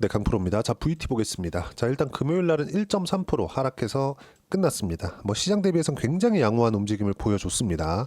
네, 강프로입니다. 자, VT 보겠습니다. 자, 일단 금요일 날은 1.3% 하락해서 끝났습니다. 시장 대비해서는 굉장히 양호한 움직임을 보여줬습니다.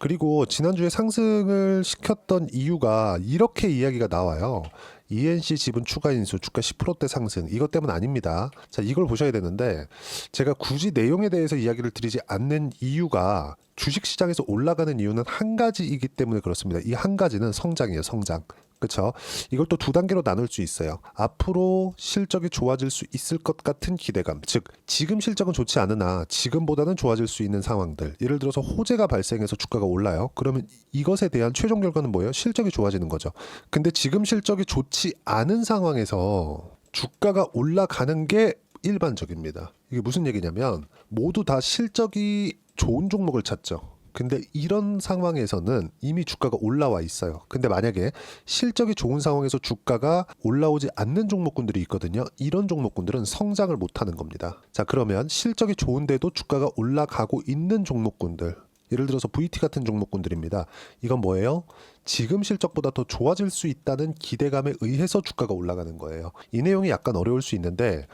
그리고 지난주에 상승을 시켰던 이유가 이렇게 이야기가 나와요. ENC 지분 추가 인수, 주가 10%대 상승, 이것 때문 아닙니다. 자, 이걸 보셔야 되는데 제가 굳이 내용에 대해서 이야기를 드리지 않는 이유가 주식시장에서 올라가는 이유는 한 가지이기 때문에 그렇습니다. 이 한 가지는 성장이에요, 성장. 그렇죠? 이걸 또 두 단계로 나눌 수 있어요. 앞으로 실적이 좋아질 수 있을 것 같은 기대감, 즉 지금 실적은 좋지 않으나 지금보다는 좋아질 수 있는 상황들, 예를 들어서 호재가 발생해서 주가가 올라요. 그러면 이것에 대한 최종 결과는 뭐예요? 실적이 좋아지는 거죠. 근데 지금 실적이 좋지 않은 상황에서 주가가 올라가는 게 일반적입니다. 이게 무슨 얘기냐면 모두 다 실적이 좋은 종목을 찾죠. 근데 이런 상황에서는 이미 주가가 올라와 있어요. 근데 만약에 실적이 좋은 상황에서 주가가 올라오지 않는 종목군들이 있거든요. 이런 종목군들은 성장을 못하는 겁니다. 자, 그러면 실적이 좋은데도 주가가 올라가고 있는 종목군들, 예를 들어서 VT 같은 종목군들입니다. 이건 뭐예요? 지금 실적보다 더 좋아질 수 있다는 기대감에 의해서 주가가 올라가는 거예요. 이 내용이 약간 어려울 수 있는데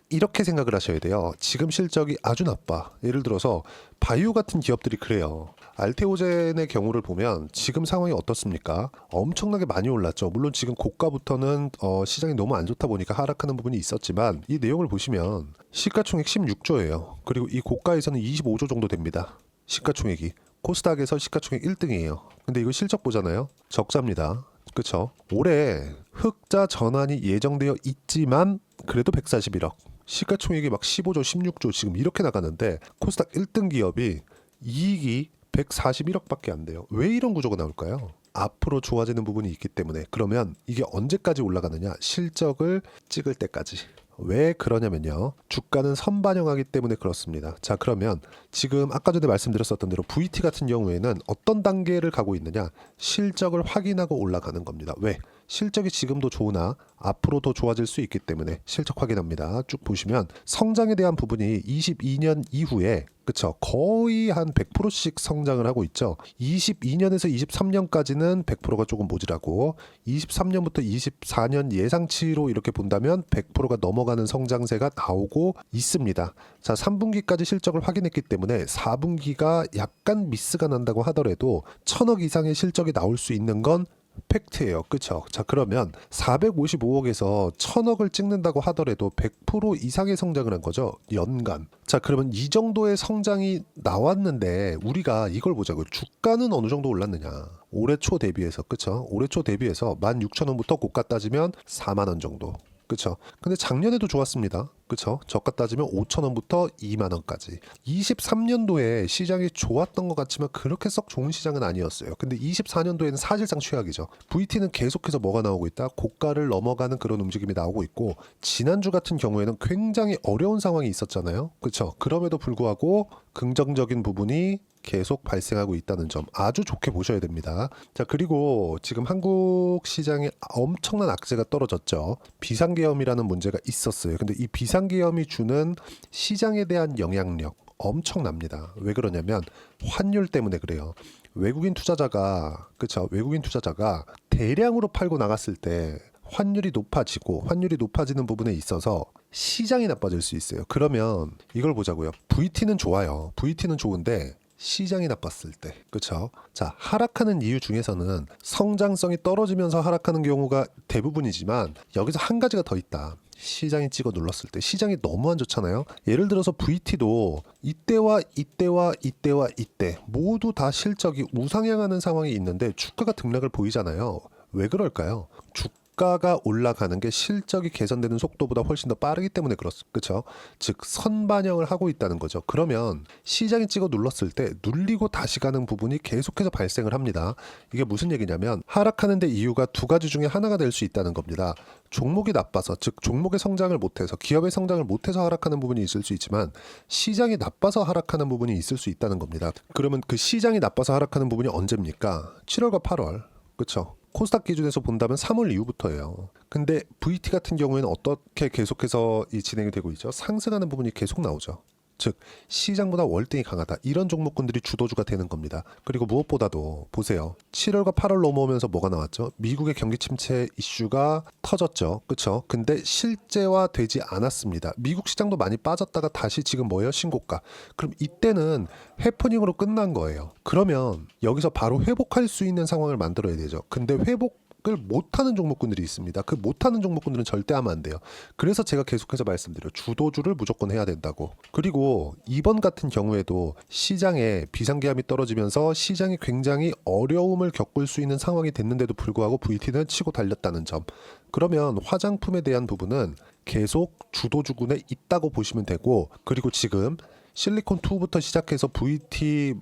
이렇게 생각을 하셔야 돼요. 지금 실적이 아주 나빠. 예를 들어서 바이오 같은 기업들이 그래요. 알테오젠의 경우를 보면 지금 상황이 어떻습니까? 엄청나게 많이 올랐죠. 물론 지금 고가부터는 시장이 너무 안 좋다 보니까 하락하는 부분이 있었지만 이 내용을 보시면 시가총액 16조예요. 그리고 이 고가에서는 25조 정도 됩니다. 시가총액이. 코스닥에서 시가총액 1등이에요. 근데 이거 실적 보잖아요. 적자입니다. 그쵸? 올해 흑자 전환이 예정되어 있지만 그래도 141억. 시가총액이 막 15조, 16조 지금 이렇게 나가는데 코스닥 1등 기업이 이익이 141억밖에 안 돼요. 왜 이런 구조가 나올까요? 앞으로 좋아지는 부분이 있기 때문에. 그러면 이게 언제까지 올라가느냐? 실적을 찍을 때까지. 왜 그러냐면요. 주가는 선반영하기 때문에 그렇습니다. 자, 그러면 지금 아까 전에 말씀드렸었던 대로 VT 같은 경우에는 어떤 단계를 가고 있느냐? 실적을 확인하고 올라가는 겁니다. 왜? 실적이 지금도 좋으나 앞으로 더 좋아질 수 있기 때문에 실적 확인합니다. 쭉 보시면 성장에 대한 부분이 22년 이후에 그쵸? 거의 한 100%씩 성장을 하고 있죠. 22년에서 23년까지는 100%가 조금 모자라고 23년부터 24년 예상치로 이렇게 본다면 100%가 넘어가는 성장세가 나오고 있습니다. 자, 3분기까지 실적을 확인했기 때문에 4분기가 약간 미스가 난다고 하더라도 1000억 이상의 실적이 나올 수 있는 건 팩트예요. 그쵸? 자, 그러면 455억에서 1000억을 찍는다고 하더라도 100% 이상의 성장을 한 거죠. 연간. 자, 그러면 이 정도의 성장이 나왔는데 우리가 이걸 보자고요. 주가는 어느 정도 올랐느냐? 올해 초 대비해서. 그쵸? 올해 초 대비해서 16,000원부터 고가 따지면 4만 원 정도. 그쵸? 근데 작년에도 좋았습니다. 그쵸? 저가 따지면 5,000원부터 2만 원까지. 23년도에 시장이 좋았던 것 같지만 그렇게 썩 좋은 시장은 아니었어요. 근데 24년도에는 사실상 최악이죠. VT는 계속해서 뭐가 나오고 있다? 고가를 넘어가는 그런 움직임이 나오고 있고 지난주 같은 경우에는 굉장히 어려운 상황이 있었잖아요. 그쵸? 그럼에도 불구하고 긍정적인 부분이 계속 발생하고 있다는 점 아주 좋게 보셔야 됩니다. 자, 그리고 지금 한국 시장에 엄청난 악재가 떨어졌죠. 비상계엄이라는 문제가 있었어요. 근데 이 비상계엄이 주는 시장에 대한 영향력 엄청납니다. 왜 그러냐면 환율 때문에 그래요. 외국인 투자자가 그쵸? 외국인 투자자가 대량으로 팔고 나갔을 때 환율이 높아지는 부분에 있어서 시장이 나빠질 수 있어요. 그러면 이걸 보자고요. VT는 좋아요. VT는 좋은데 시장이 나빴을 때, 그렇죠? 자, 하락하는 이유 중에서는 성장성이 떨어지면서 하락하는 경우가 대부분이지만 여기서 한 가지가 더 있다. 시장이 찍어 눌렀을 때 시장이 너무 안 좋잖아요. 예를 들어서 VT도 이때와 이때 모두 다 실적이 우상향하는 상황이 있는데 주가가 등락을 보이잖아요. 왜 그럴까요? 주가가 올라가는 게 실적이 개선되는 속도보다 훨씬 더 빠르기 때문에 그렇죠. 즉 선반영을 하고 있다는 거죠. 그러면 시장이 찍어 눌렀을 때 눌리고 다시 가는 부분이 계속해서 발생을 합니다. 이게 무슨 얘기냐면 하락하는 데 이유가 두 가지 중에 하나가 될 수 있다는 겁니다. 종목이 나빠서, 즉 종목의 성장을 못해서, 기업의 성장을 못해서 하락하는 부분이 있을 수 있지만 시장이 나빠서 하락하는 부분이 있을 수 있다는 겁니다. 그러면 그 시장이 나빠서 하락하는 부분이 언제입니까? 7월과 8월. 그렇죠. 코스닥 기준에서 본다면 3월 이후부터예요. 근데 VT 같은 경우에는 어떻게 계속해서 이 진행이 되고 있죠? 상승하는 부분이 계속 나오죠. 즉 시장보다 월등히 강하다. 이런 종목군들이 주도주가 되는 겁니다. 그리고 무엇보다도 보세요. 7월과 8월 넘어오면서 뭐가 나왔죠? 미국의 경기 침체 이슈가 터졌죠. 그렇죠? 근데 실제화되지 않았습니다. 미국 시장도 많이 빠졌다가 다시 지금 뭐예요? 신고가. 그럼 이때는 해프닝으로 끝난 거예요. 그러면 여기서 바로 회복할 수 있는 상황을 만들어야 되죠. 근데 회복을 못하는 종목군들이 있습니다. 그 못하는 종목군들은 절대 하면 안 돼요. 그래서 제가 계속해서 말씀드려요. 주도주를 무조건 해야 된다고. 그리고 이번 같은 경우에도 시장에 비상계엄이 떨어지면서 시장이 굉장히 어려움을 겪을 수 있는 상황이 됐는데도 불구하고 VT는 치고 달렸다는 점. 그러면 화장품에 대한 부분은 계속 주도주군에 있다고 보시면 되고, 그리고 지금 실리콘2부터 시작해서 VT,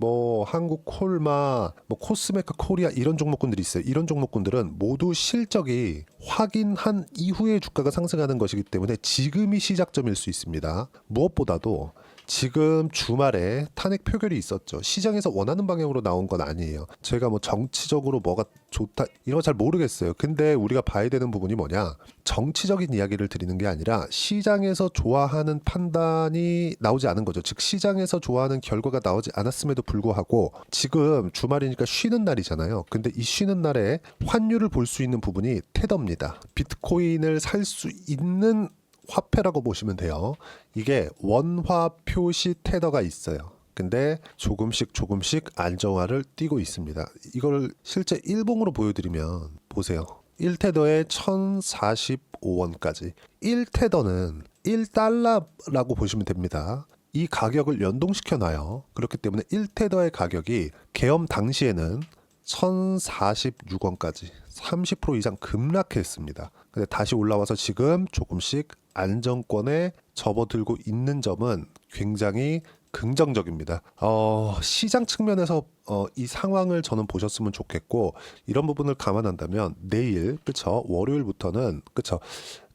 한국 콜마, 코스메카 코리아 이런 종목군들이 있어요. 이런 종목군들은 모두 실적이 확인한 이후에 주가가 상승하는 것이기 때문에 지금이 시작점일 수 있습니다. 무엇보다도 지금 주말에 탄핵 표결이 있었죠. 시장에서 원하는 방향으로 나온 건 아니에요. 제가 정치적으로 뭐가 좋다 이런 거 잘 모르겠어요. 근데 우리가 봐야 되는 부분이 뭐냐? 정치적인 이야기를 드리는 게 아니라 시장에서 좋아하는 판단이 나오지 않은 거죠. 즉 시장에서 좋아하는 결과가 나오지 않았음에도 불구하고 지금 주말이니까 쉬는 날이잖아요. 근데 이 쉬는 날에 환율을 볼 수 있는 부분이 테더입니다. 비트코인을 살 수 있는 화폐라고 보시면 돼요. 이게 원화 표시 테더가 있어요. 근데 조금씩 안정화를 띠고 있습니다. 이걸 실제 일봉으로 보여드리면 보세요. 1테더에 1045원까지. 1테더는 1달러라고 보시면 됩니다. 이 가격을 연동시켜 놔요. 그렇기 때문에 1테더의 가격이 계엄 당시에는 1046원까지 30% 이상 급락했습니다. 근데 다시 올라와서 지금 조금씩 안정권에 접어들고 있는 점은 굉장히 긍정적입니다. 시장 측면에서 이 상황을 저는 보셨으면 좋겠고, 이런 부분을 감안한다면 내일, 그쵸? 월요일부터는, 그쵸?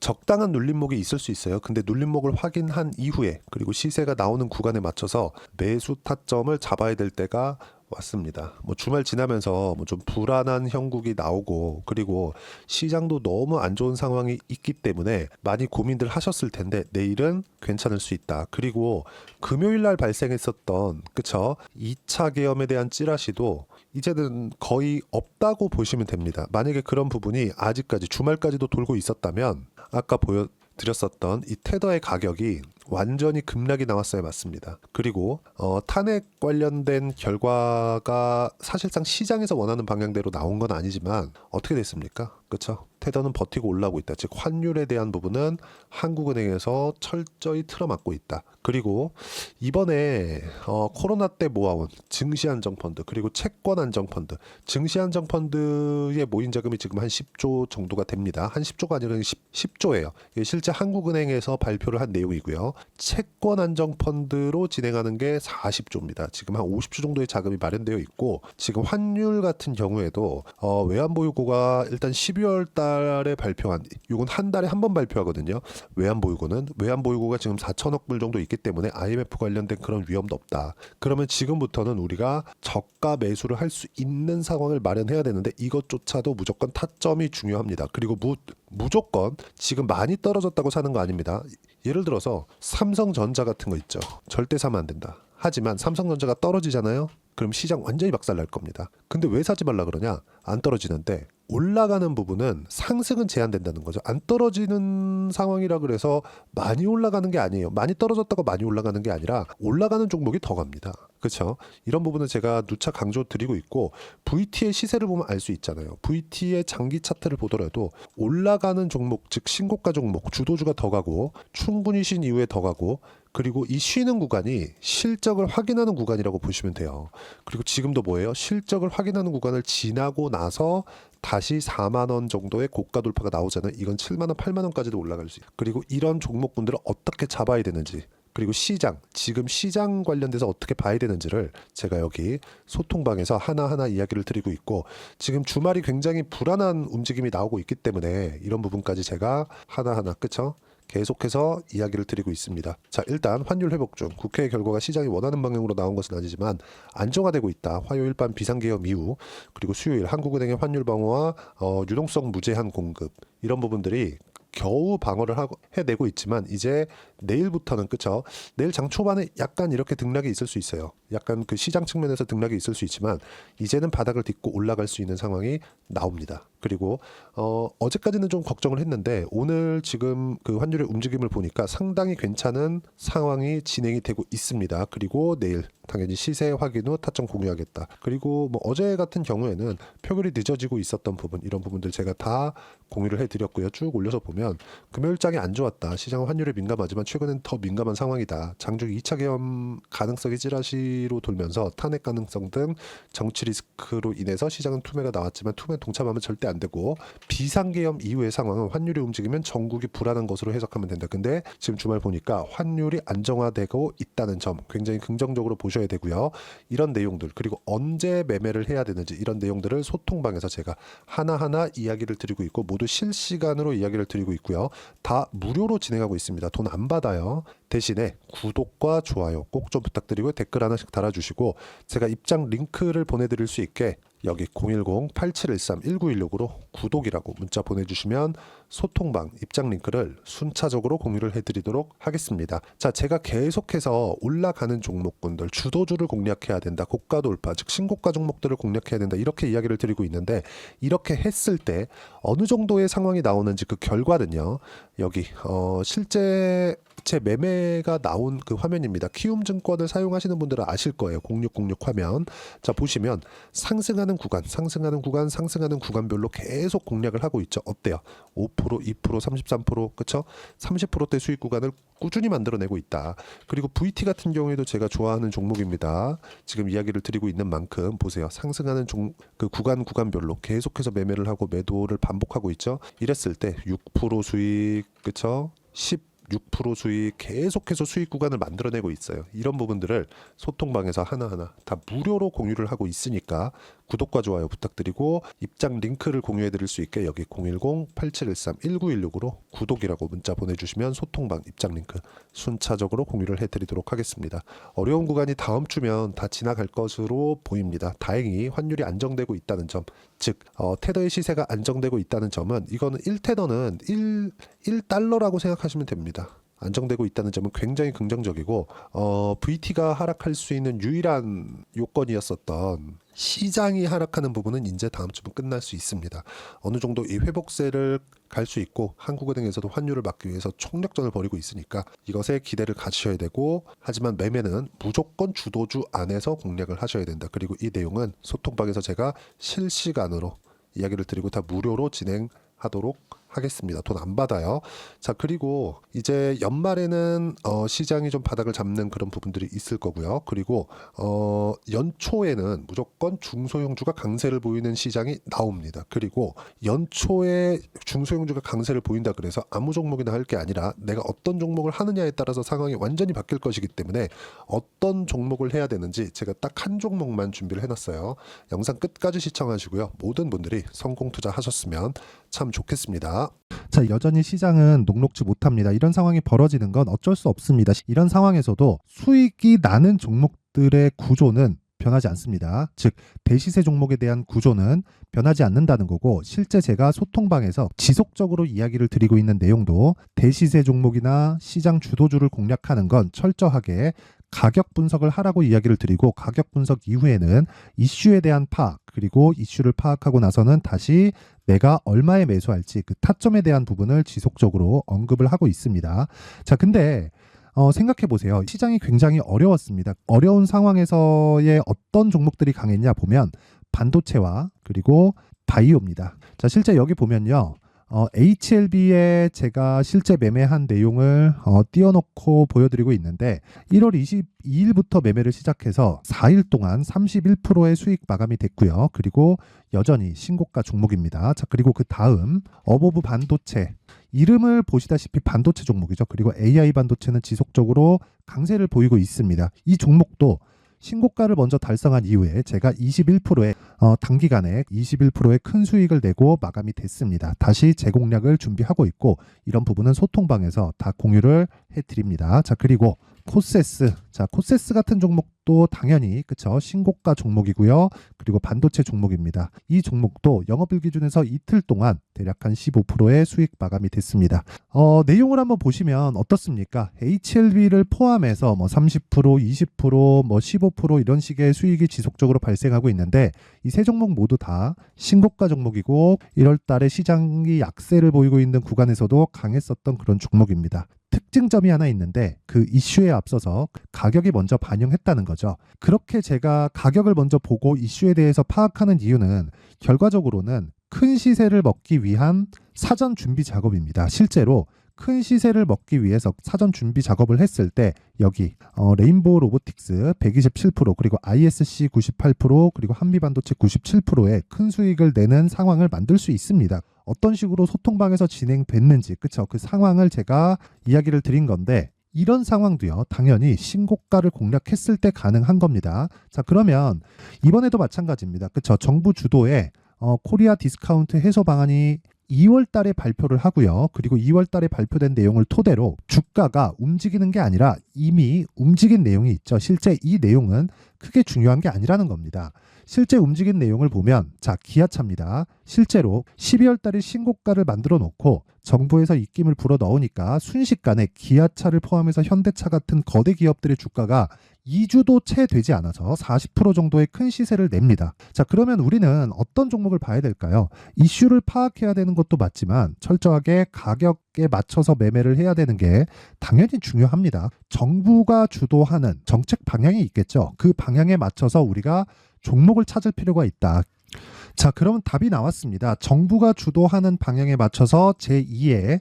적당한 눌림목이 있을 수 있어요. 근데 눌림목을 확인한 이후에, 그리고 시세가 나오는 구간에 맞춰서 매수 타점을 잡아야 될 때가 왔습니다. 주말 지나면서 좀 불안한 형국이 나오고, 그리고 시장도 너무 안 좋은 상황이 있기 때문에 많이 고민들 하셨을 텐데 내일은 괜찮을 수 있다. 그리고 금요일 날 발생했었던, 그쵸? 2차 계엄에 대한 찌라시도 이제는 거의 없다고 보시면 됩니다. 만약에 그런 부분이 아직까지 주말까지도 돌고 있었다면 아까 보여드렸었던 이 테더의 가격이 완전히 급락이 나왔어야 맞습니다. 그리고 탄핵 관련된 결과가 사실상 시장에서 원하는 방향대로 나온 건 아니지만 어떻게 됐습니까? 그렇죠? 테더는 버티고 올라오고 있다. 즉 환율에 대한 부분은 한국은행에서 철저히 틀어막고 있다. 그리고 이번에 코로나 때 모아온 증시안정펀드 그리고 채권안정펀드, 증시안정펀드의 모인 자금이 지금 한 10조 정도가 됩니다. 한 10조가 아니라 10조예요. 이게 실제 한국은행에서 발표를 한 내용이고요. 채권안정펀드로 진행하는 게 40조입니다. 지금 한 50조 정도의 자금이 마련되어 있고, 지금 환율 같은 경우에도 외환보유고가 일단 12월 달에 발표한, 이건 한 달에 한 번 발표하거든요. 외환보유고가 지금 4천억 불 정도 있기 때문에 IMF 관련된 그런 위험도 없다. 그러면 지금부터는 우리가 저가 매수를 할 수 있는 상황을 마련해야 되는데 이것조차도 무조건 타점이 중요합니다. 그리고 무조건 지금 많이 떨어졌다고 사는 거 아닙니다. 예를 들어서 삼성전자 같은 거 있죠. 절대 사면 안 된다. 하지만 삼성전자가 떨어지잖아요. 그럼 시장 완전히 박살날 겁니다. 근데 왜 사지 말라 그러냐? 안 떨어지는데 올라가는 부분은 상승은 제한된다는 거죠. 안 떨어지는 상황이라 그래서 많이 올라가는 게 아니에요. 많이 떨어졌다고 많이 올라가는 게 아니라 올라가는 종목이 더 갑니다. 그렇죠? 이런 부분은 제가 누차 강조 드리고 있고, VT의 시세를 보면 알 수 있잖아요. VT의 장기 차트를 보더라도 올라가는 종목, 즉 신고가 종목, 주도주가 더 가고 충분히 쉰 이후에 더 가고, 그리고 이 쉬는 구간이 실적을 확인하는 구간이라고 보시면 돼요. 그리고 지금도 뭐예요? 실적을 확인하는 구간을 지나고 나서 다시 4만 원 정도의 고가 돌파가 나오잖아요. 이건 7만 원, 8만 원까지도 올라갈 수 있어요. 그리고 이런 종목군들을 어떻게 잡아야 되는지, 그리고 지금 시장 관련돼서 어떻게 봐야 되는지를 제가 여기 소통방에서 하나하나 이야기를 드리고 있고, 지금 주말이 굉장히 불안한 움직임이 나오고 있기 때문에 이런 부분까지 제가 하나하나, 그쵸? 계속해서 이야기를 드리고 있습니다. 자, 일단 환율 회복 중, 국회 결과가 시장이 원하는 방향으로 나온 것은 아니지만 안정화되고 있다. 화요일 밤 비상계엄 이후, 그리고 수요일 한국은행의 환율 방어와 유동성 무제한 공급, 이런 부분들이 겨우 방어를 해내고 있지만 이제 내일부터는 그쵸? 내일 장 초반에 약간 이렇게 등락이 있을 수 있어요. 약간 그 시장 측면에서 등락이 있을 수 있지만 이제는 바닥을 딛고 올라갈 수 있는 상황이 나옵니다. 그리고 어제까지는 좀 걱정을 했는데 오늘 지금 그 환율의 움직임을 보니까 상당히 괜찮은 상황이 진행이 되고 있습니다. 그리고 내일 당연히 시세 확인 후 타점 공유하겠다. 그리고 뭐 어제 같은 경우에는 표결이 늦어지고 있었던 부분, 이런 부분들 제가 다 공유를 해드렸고요. 쭉 올려서 보면 금요일장이 안 좋았다. 시장은 환율에 민감하지만 최근엔 더 민감한 상황이다. 장중 2차 계엄 가능성이 찌라시로 돌면서 탄핵 가능성 등 정치 리스크로 인해서 시장은 투매가 나왔지만 투매 동참하면 절대 안 되고 비상계엄 이후의 상황은 환율이 움직이면 전국이 불안한 것으로 해석하면 된다. 근데 지금 주말 보니까 환율이 안정화되고 있다는 점 굉장히 긍정적으로 보셔야 되고요. 이런 내용들 그리고 언제 매매를 해야 되는지 이런 내용들을 소통방에서 제가 하나하나 이야기를 드리고 있고 모두 실시간으로 이야기를 드리고 있고요. 다 무료로 진행하고 있습니다. 돈 안 받아요. 대신에 구독과 좋아요 꼭 좀 부탁드리고 댓글 하나씩 달아주시고 제가 입장 링크를 보내드릴 수 있게 여기 010-8713-1916으로 구독이라고 문자 보내주시면 소통방 입장 링크를 순차적으로 공유를 해드리도록 하겠습니다. 자, 제가 계속해서 올라가는 종목군들 주도주를 공략해야 된다. 고가 돌파 즉 신고가 종목들을 공략해야 된다. 이렇게 이야기를 드리고 있는데 이렇게 했을 때 어느 정도의 상황이 나오는지 그 결과는요. 여기 실제 제 매매가 나온 그 화면입니다. 키움증권을 사용하시는 분들은 아실 거예요. 0606 화면. 자, 보시면 상승하는 구간별로 계속 공략을 하고 있죠. 어때요? 5%, 2%, 33%, 그쵸? 30%대 수익 구간을 꾸준히 만들어내고 있다. 그리고 VT 같은 경우에도 제가 좋아하는 종목입니다. 지금 이야기를 드리고 있는 만큼 보세요. 상승하는 그 구간별로 계속해서 매매를 하고 매도를 반복하고 있죠. 이랬을 때 6% 수익, 그쵸? 6% 수익 계속해서 수익 구간을 만들어내고 있어요. 이런 부분들을 소통방에서 하나하나 다 무료로 공유를 하고 있으니까 구독과 좋아요 부탁드리고 입장 링크를 공유해 드릴 수 있게 여기 010-8713-1916으로 구독이라고 문자 보내주시면 소통방 입장 링크 순차적으로 공유를 해드리도록 하겠습니다. 어려운 구간이 다음 주면 다 지나갈 것으로 보입니다. 다행히 환율이 안정되고 있다는 점, 즉 테더의 시세가 안정되고 있다는 점은 이거는 1테더는 1달러라고 생각하시면 됩니다. 안정되고 있다는 점은 굉장히 긍정적이고 VT가 하락할 수 있는 유일한 요건이었었던 시장이 하락하는 부분은 이제 다음 주면 끝날 수 있습니다. 어느 정도 이 회복세를 갈 수 있고 한국은행에서도 환율을 막기 위해서 총력전을 벌이고 있으니까 이것에 기대를 가지셔야 되고 하지만 매매는 무조건 주도주 안에서 공략을 하셔야 된다. 그리고 이 내용은 소통방에서 제가 실시간으로 이야기를 드리고 다 무료로 진행하도록 하겠습니다. 돈 안 받아요. 자, 그리고 이제 연말에는 시장이 좀 바닥을 잡는 그런 부분들이 있을 거고요. 그리고 연초에는 무조건 중소형주가 강세를 보이는 시장이 나옵니다. 그리고 연초에 중소형주가 강세를 보인다 그래서 아무 종목이나 할 게 아니라 내가 어떤 종목을 하느냐에 따라서 상황이 완전히 바뀔 것이기 때문에 어떤 종목을 해야 되는지 제가 딱 한 종목만 준비를 해놨어요. 영상 끝까지 시청하시고요. 모든 분들이 성공 투자하셨으면 참 좋겠습니다. 자, 여전히 시장은 녹록지 못합니다. 이런 상황이 벌어지는 건 어쩔 수 없습니다. 이런 상황에서도 수익이 나는 종목들의 구조는 변하지 않습니다. 즉 대시세 종목에 대한 구조는 변하지 않는다는 거고 실제 제가 소통방에서 지속적으로 이야기를 드리고 있는 내용도 대시세 종목이나 시장 주도주를 공략하는 건 철저하게 가격 분석을 하라고 이야기를 드리고 가격 분석 이후에는 이슈에 대한 파악 그리고 이슈를 파악하고 나서는 다시 내가 얼마에 매수할지 그 타점에 대한 부분을 지속적으로 언급을 하고 있습니다. 자, 근데 생각해 보세요. 시장이 굉장히 어려웠습니다. 어려운 상황에서의 어떤 종목들이 강했냐 보면 반도체와 그리고 바이오입니다. 자, 실제 여기 보면요. HLB에 제가 실제 매매한 내용을 띄워놓고 보여드리고 있는데 1월 22일부터 매매를 시작해서 4일 동안 31%의 수익 마감이 됐고요. 그리고 여전히 신고가 종목입니다. 자, 그리고 그 다음 어보브 반도체 이름을 보시다시피 반도체 종목이죠. 그리고 AI 반도체는 지속적으로 강세를 보이고 있습니다. 이 종목도 신고가를 먼저 달성한 이후에 제가 21%의 단기간에 21%의 큰 수익을 내고 마감이 됐습니다. 다시 재공략을 준비하고 있고 이런 부분은 소통방에서 다 공유를 해드립니다. 자, 그리고 코세스. 자, 코세스 같은 종목도 종목도 당연히 그쵸 신고가 종목이고요. 그리고 반도체 종목입니다. 이 종목도 영업일 기준에서 이틀 동안 대략 한 15%의 수익 마감이 됐습니다. 내용을 한번 보시면 어떻습니까? HLB를 포함해서 뭐 30%, 20%, 뭐 15% 이런 식의 수익이 지속적으로 발생하고 있는데 이 세 종목 모두 다 신고가 종목이고 1월 달에 시장이 약세를 보이고 있는 구간에서도 강했었던 그런 종목입니다. 특징점이 하나 있는데 그 이슈에 앞서서 가격이 먼저 반영했다는 거죠. 그렇게 제가 가격을 먼저 보고 이슈에 대해서 파악하는 이유는 결과적으로는 큰 시세를 먹기 위한 사전 준비 작업입니다. 실제로 큰 시세를 먹기 위해서 사전 준비 작업을 했을 때 여기 레인보우 로보틱스 127% 그리고 ISC 98% 그리고 한미반도체 97%의 큰 수익을 내는 상황을 만들 수 있습니다. 어떤 식으로 소통방에서 진행됐는지 그쵸 그 상황을 제가 이야기를 드린 건데 이런 상황도요 당연히 신고가를 공략했을 때 가능한 겁니다. 자 그러면 이번에도 마찬가지입니다. 그쵸 정부 주도의 코리아 디스카운트 해소 방안이 2월 달에 발표를 하고요. 그리고 2월 달에 발표된 내용을 토대로 주가가 움직이는 게 아니라 이미 움직인 내용이 있죠. 실제 이 내용은 크게 중요한 게 아니라는 겁니다. 실제 움직인 내용을 보면 자 기아차입니다. 실제로 12월 달에 신고가를 만들어 놓고 정부에서 입김을 불어 넣으니까 순식간에 기아차를 포함해서 현대차 같은 거대 기업들의 주가가 2주도 채 되지 않아서 40% 정도의 큰 시세를 냅니다. 자, 그러면 우리는 어떤 종목을 봐야 될까요? 이슈를 파악해야 되는 것도 맞지만 철저하게 가격에 맞춰서 매매를 해야 되는 게 당연히 중요합니다. 정부가 주도하는 정책 방향이 있겠죠. 그 방향에 맞춰서 우리가 종목을 찾을 필요가 있다. 자, 그러면 답이 나왔습니다. 정부가 주도하는 방향에 맞춰서 제2의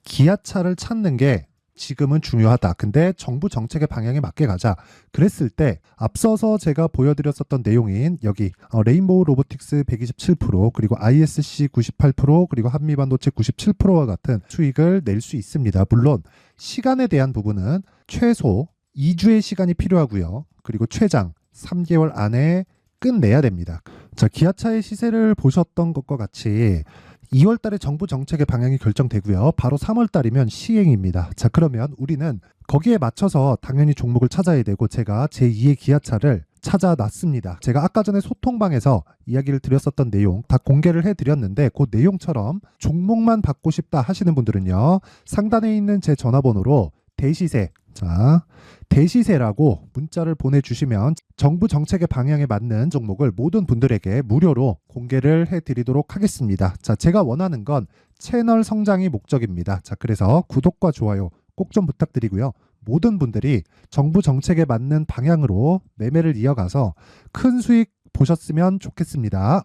기아차를 찾는 게 지금은 중요하다. 근데 정부 정책의 방향에 맞게 가자. 그랬을 때 앞서서 제가 보여드렸었던 내용인 여기 레인보우 로보틱스 127% 그리고 ISC 98% 그리고 한미반도체 97%와 같은 수익을 낼 수 있습니다. 물론 시간에 대한 부분은 최소 2주의 시간이 필요하고요. 그리고 최장 3개월 안에 끝내야 됩니다. 자, 기아차의 시세를 보셨던 것과 같이 2월 달에 정부 정책의 방향이 결정되고요. 바로 3월 달이면 시행입니다. 자, 그러면 우리는 거기에 맞춰서 당연히 종목을 찾아야 되고 제가 제2의 기아차를 찾아놨습니다. 제가 아까 전에 소통방에서 이야기를 드렸었던 내용 다 공개를 해드렸는데 그 내용처럼 종목만 받고 싶다 하시는 분들은요. 상단에 있는 제 전화번호로 대시세 자 대시세라고 문자를 보내주시면 정부 정책의 방향에 맞는 종목을 모든 분들에게 무료로 공개를 해드리도록 하겠습니다. 자, 제가 원하는 건 채널 성장이 목적입니다. 자, 그래서 구독과 좋아요 꼭 좀 부탁드리고요. 모든 분들이 정부 정책에 맞는 방향으로 매매를 이어가서 큰 수익 보셨으면 좋겠습니다.